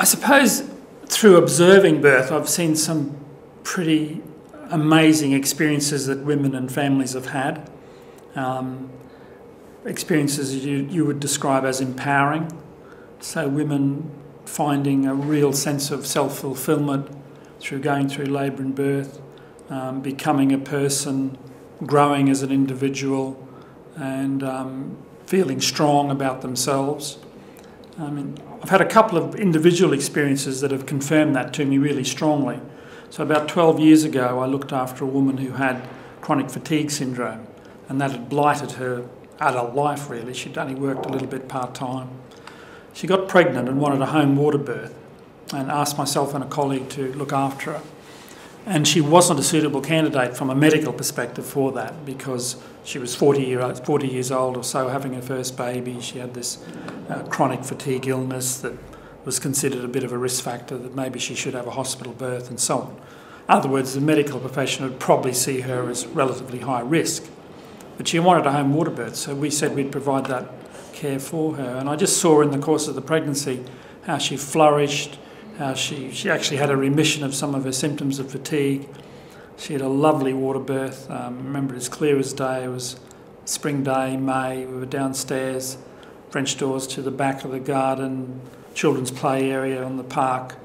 suppose through observing birth, I've seen some pretty amazing experiences that women and families have had. Experiences you would describe as empowering. So women finding a real sense of self-fulfilment through going through labour and birth, becoming a person, growing as an individual, and feeling strong about themselves. I've had a couple of individual experiences that have confirmed that to me really strongly. So about 12 years ago, I looked after a woman who had chronic fatigue syndrome, and that had blighted her adult life really. She'd only worked a little bit part-time. She got pregnant and wanted a home water birth, and asked myself and a colleague to look after her. And she wasn't a suitable candidate from a medical perspective for that, because she was 40 years old or so, having her first baby. She had this chronic fatigue illness that was considered a bit of a risk factor, that maybe she should have a hospital birth and so on. In other words, the medical profession would probably see her as relatively high risk. But she wanted a home water birth, so we said we'd provide that care for her. And I just saw in the course of the pregnancy how she flourished, how she actually had a remission of some of her symptoms of fatigue. She had a lovely water birth. I remember it as clear as day. It was spring day, May. We were downstairs, French doors to the back of the garden, children's play area on the park.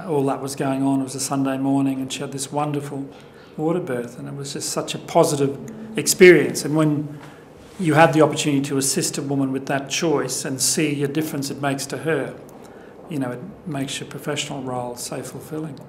All that was going on. It was a Sunday morning, and she had this wonderful water birth, and it was just such a positive experience. And when you have the opportunity to assist a woman with that choice and see a difference it makes to her, you know, it makes your professional role so fulfilling.